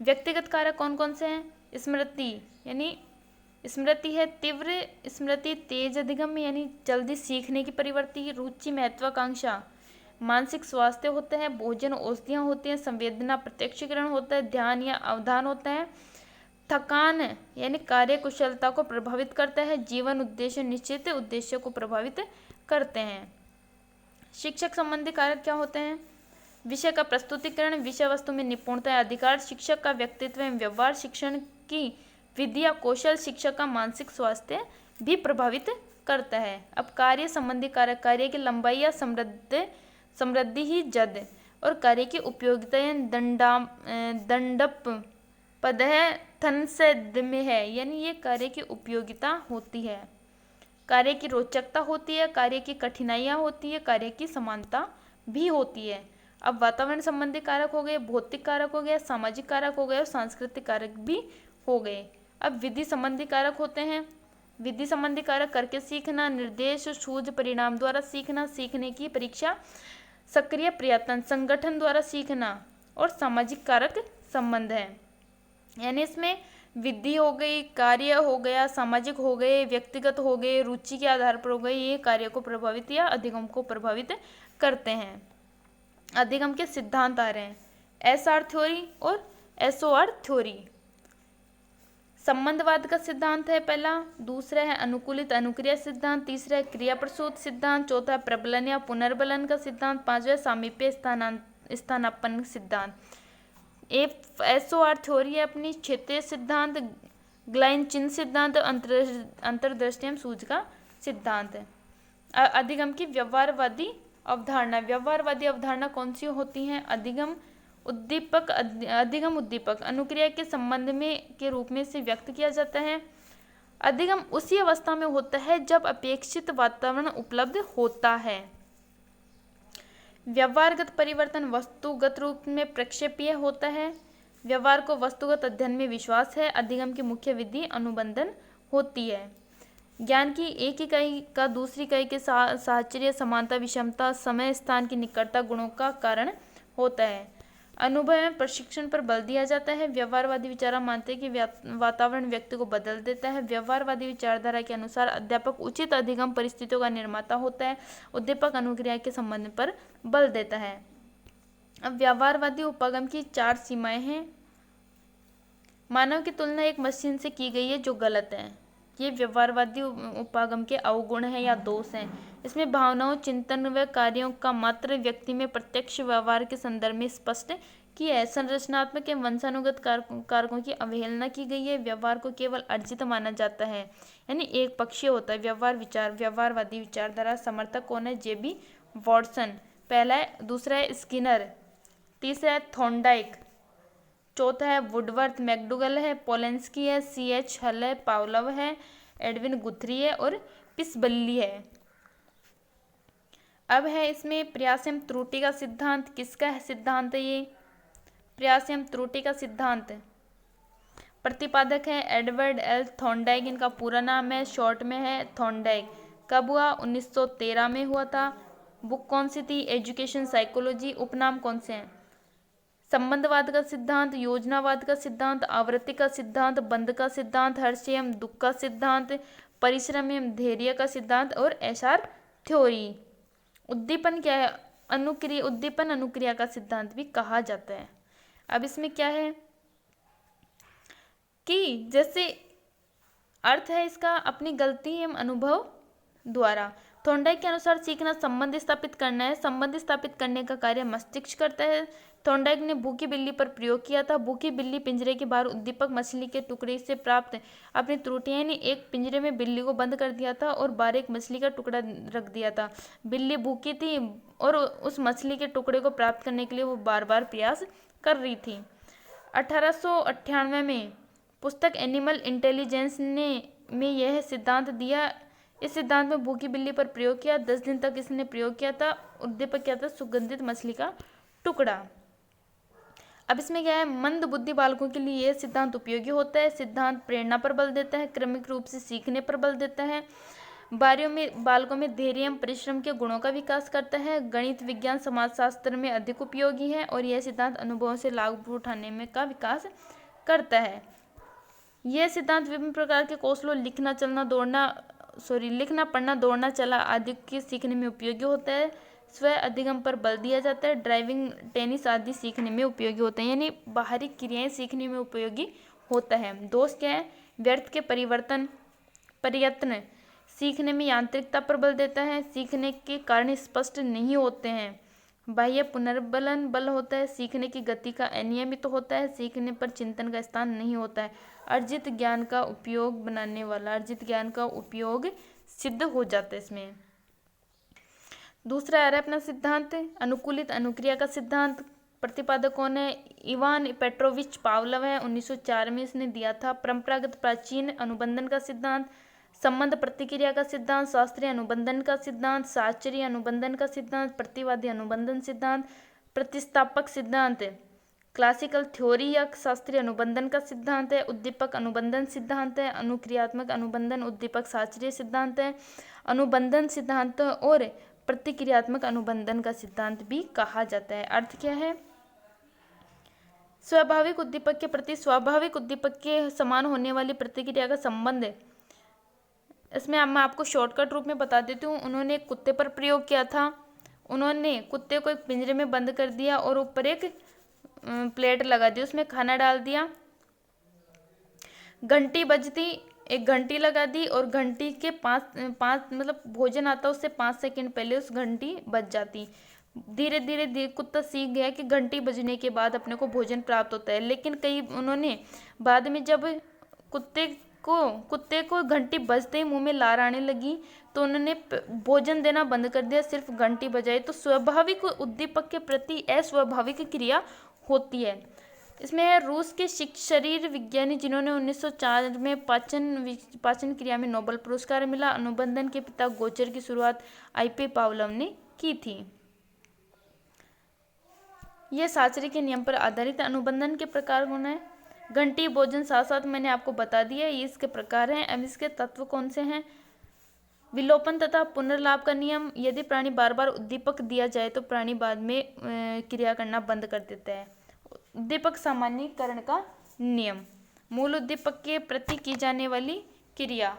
व्यक्तिगत कारक कौन कौन से हैं, स्मृति यानी स्मृति है, तीव्र स्मृति, तेज अधिगम यानी जल्दी सीखने की प्रवृत्ति, रुचि महत्वाकांक्षा, मानसिक स्वास्थ्य होता है, भोजन औषधियाँ होती हैं, संवेदना प्रत्यक्षीकरण होता है, ध्यान या अवधान होता है, थकान यानी कार्य कुशलता को प्रभावित करता है, जीवन उद्देश्य निश्चित उद्देश्य को प्रभावित करते हैं। शिक्षक संबंधी कारक क्या होते हैं, विषय का प्रस्तुतिकरण, विषय वस्तु में निपुणता, अधिकार, शिक्षक का व्यक्तित्व एवं व्यवहार, शिक्षण की विधि या कौशल शिक्षक का मानसिक स्वास्थ्य भी प्रभावित करता है। अब कार्य संबंधी कारक, कार्य की लंबाई या समृद्धि ही जद और कार्य की उपयोगिता या दंडप पद है थनसद में है, यानी ये कार्य की उपयोगिता होती है, कार्य की रोचकता होती है, कार्य की कठिनाइयाँ होती है, कार्य की समानता भी होती है। अब वातावरण संबंधी कारक हो गए, भौतिक कारक हो गया, सामाजिक कारक हो गए और सांस्कृतिक कारक भी हो गए। अब विधि संबंधी कारक होते हैं। विधि संबंधी कारक करके सीखना, निर्देश, सूझ, परिणाम द्वारा सीखना, सीखने की परीक्षा, सक्रिय प्रयत्न, संगठन द्वारा सीखना और सामाजिक कारक संबंध है। यानी इसमें विधि हो गई, कार्य हो गया, सामाजिक हो गए, व्यक्तिगत हो गए, रुचि के आधार पर हो गए, ये कार्य को प्रभावित या अधिगम को प्रभावित करते हैं। अधिगम के सिद्धांत आ रहे हैं, एसआर थ्योरी और एसओआर थ्योरी। संबंधवाद का सिद्धांत है पहला, दूसरा है अनुकूलित अनुक्रिया सिद्धांत, तीसरा है क्रिया प्रसूत सिद्धांत, चौथा है प्रबलन या पुनर्बलन का सिद्धांत, पांचवा सामीप्य स्थानापन्न सिद्धांत। एसओआर थ्योरी है अपनी क्षेत्रीय सिद्धांत, ग्लाइन चिन्ह सिद्धांत, अंतर्दृष्टि एवं सूझ का सिद्धांत है। अधिगम की व्यवहारवादी अवधारणा, व्यवहारवादी अवधारणा कौन सी होती हैं? अधिगम उद्दीपक अनुक्रिया के संबंध में के रूप में इसे व्यक्त किया जाता है। अधिगम उसी अवस्था में होता है जब अपेक्षित वातावरण उपलब्ध होता है। व्यवहारगत परिवर्तन वस्तुगत रूप में प्रक्षेपीय होता है। व्यवहार को वस्तुगत अध्ययन में विश्वास है। अधिगम की मुख्य विधि अनुबंधन होती है। ज्ञान की एक इकाई का दूसरी इकाई के साहचर्य, समानता, विषमता, समय स्थान की निकटता गुणों का कारण होता है। अनुभव एवं प्रशिक्षण पर बल दिया जाता है। व्यवहारवादी विचारक मानते हैं कि वातावरण व्यक्ति को बदल देता है। व्यवहारवादी विचारधारा के अनुसार अध्यापक उचित अधिगम परिस्थितियों का निर्माता होता है। उद्दीपक अनुक्रिया के संबंध पर बल देता है। अब व्यवहारवादी उपागम की 4 सीमाएं हैं। मानव की तुलना एक मशीन से की गई है जो गलत है। ये व्यवहारवादी उपागम के अवगुण हैं या दोष हैं। इसमें भावनाओं, चिंतन व कार्यों का मात्र व्यक्ति में प्रत्यक्ष व्यवहार के संदर्भ में स्पष्ट किया है। संरचनात्मक एवं वंशानुगत कारकों की अवहेलना की गई है। व्यवहार को केवल अर्जित माना जाता है, यानी एक पक्षीय होता है। व्यवहारवादी विचारधारा समर्थक कौन है? जे.बी. वॉटसन पहला है, दूसरा है स्किनर, तीसरा है थॉर्नडाइक, चौथा है वुडवर्थ, मैकडूगल है, पोलेंस्की है, C.H. हल है, पावलव है, एडविन गुथरी है और पिसबल्ली है। अब है इसमें प्रयास एवं त्रुटि का सिद्धांत। किसका है सिद्धांत है ये? प्रयास एवं त्रुटि का सिद्धांत। प्रतिपादक है एडवर्ड एल थॉर्नडाइक, इनका पूरा नाम है, शॉर्ट में है थॉर्नडाइक। कब हुआ? 1913 में हुआ था। बुक कौन सी थी? Education psychology. उपनाम कौन से हैं? संबंधवाद का सिद्धांत, योजनावाद का सिद्धांत, आवृत्ति का सिद्धांत, बंध का सिद्धांत, हर्ष एवं दुख का सिद्धांत, परिश्रम एवं धैर्य का सिद्धांत और एसआर थ्योरी। उद्दीपन क्या है? उद्दीपन अनुक्रिया का सिद्धांत भी कहा जाता है। अब इसमें क्या है कि जैसे अर्थ है इसका अपनी गलती एवं अनुभव द्वारा। थॉर्नडाइक के अनुसार सीखना संबंध स्थापित करना है। संबंध स्थापित करने का कार्य मस्तिष्क करता है। थॉर्नडाइक ने भूखी बिल्ली पर प्रयोग किया था। भूखी बिल्ली पिंजरे के बाहर उद्दीपक मछली के टुकड़े से प्राप्त अपनी त्रुटियां, यानी एक पिंजरे में बिल्ली को बंद कर दिया था और बाहर एक मछली का टुकड़ा रख दिया था। बिल्ली भूखी थी और उस मछली के टुकड़े को प्राप्त करने के लिए वो बार बार प्रयास कर रही थी। 1898 में पुस्तक एनिमल इंटेलिजेंस में यह सिद्धांत दिया। इस सिद्धांत में भूखी बिल्ली पर प्रयोग किया। 10 दिन तक इसने प्रयोग किया था। उद्दीपक क्या था? सुगंधित मछली का टुकड़ा। अब इसमें क्या है? मंद बुद्धि बालकों के लिए यह सिद्धांत उपयोगी होता है। सिद्धांत प्रेरणा पर बल देता है, क्रमिक रूप से सीखने पर बल देता है, बालकों में धैर्य एवं परिश्रम के गुणों का विकास करता है, गणित, विज्ञान, समाजशास्त्र में अधिक उपयोगी है और यह सिद्धांत अनुभवों से लाभ उठाने में का विकास करता है। यह सिद्धांत विभिन्न प्रकार के कौशलों लिखना, पढ़ना, दौड़ना, चला आदि के सीखने में उपयोगी होता है। स्व अधिगम पर बल दिया जाता है। ड्राइविंग, टेनिस आदि सीखने में उपयोगी होते हैं, यानी बाहरी क्रियाएं सीखने में उपयोगी होता है। दोष क्या है? व्यर्थ के प्रयत्न सीखने में यांत्रिकता पर बल देता है। सीखने के कारण स्पष्ट नहीं होते हैं। बाह्य पुनर्बलन बल होता है। सीखने की गति का अनियमित होता है। सीखने पर चिंतन का स्थान नहीं होता है। अर्जित ज्ञान का उपयोग बनाने वाला, अर्जित ज्ञान का उपयोग सिद्ध हो जाता है इसमें। दूसरा आ रहा है अपना सिद्धांत अनुकूलित अनुक्रिया का सिद्धांत। प्रतिपादक कौन है? इवान पेट्रोविच पावलोव है, 1904 में इसने दिया था। परंपरागत प्राचीन अनुबंधन का सिद्धांत, संबंध प्रतिक्रिया का सिद्धांत, शास्त्रीय अनुबंधन का सिद्धांत, शास्त्रीय अनुबंधन का सिद्धांत, प्रतिवादी अनुबंधन सिद्धांत, प्रतिस्थापक सिद्धांत, क्लासिकल थ्योरी या शास्त्रीय अनुबंधन का सिद्धांत है, उद्दीपक अनुबंधन सिद्धांत है, अनुक्रियात्मक अनुबंधन उद्दीपक शास्त्रीय सिद्धांत है, अनुबंधन सिद्धांत और प्रतिक्रियात्मक अनुबंधन का सिद्धांत भी कहा जाता है। अर्थ क्या है? स्वाभाविक उद्दीपक के प्रति स्वाभाविक उद्दीपक के समान होने वाली प्रतिक्रिया का संबंध है। इसमें मैं आपको शॉर्टकट रूप में बता देती हूँ। उन्होंने एक कुत्ते पर प्रयोग किया था। उन्होंने कुत्ते को एक पिंजरे में बंद कर दिया और ऊपर एक प्लेट लगा दी, उसमें खाना डाल दिया। घंटी बजती, एक घंटी लगा दी और घंटी के पाँच मतलब भोजन आता उससे 5 सेकंड पहले उस घंटी बज जाती। धीरे धीरे कुत्ता सीख गया कि घंटी बजने के बाद अपने को भोजन प्राप्त होता है। लेकिन उन्होंने बाद में जब कुत्ते को घंटी बजते ही मुंह में लार आने लगी तो उन्होंने भोजन देना बंद कर दिया, सिर्फ घंटी बजाई। तो स्वाभाविक उद्दीपक के प्रति अस्वाभाविक क्रिया होती है। इसमें है रूस के शरीर विज्ञानी जिन्होंने 1904 में पाचन क्रिया में नोबेल पुरस्कार मिला। अनुबंधन के पिता गोचर की शुरुआत I.P. पावलोव ने की थी। यह शास्त्री के नियम पर आधारित अनुबंधन के प्रकार होना है। घंटी भोजन साथ साथ मैंने आपको बता दिया, ये इसके प्रकार हैं। अब इसके तत्व कौन से हैं? विलोपन तथा पुनर्लाभ का नियम। यदि प्राणी बार बार उद्दीपक दिया जाए तो प्राणी बाद में क्रिया करना बंद कर देता है। उद्दीपक सामान्यीकरण का नियम। मूल उद्दीपक के प्रति की जाने वाली क्रिया।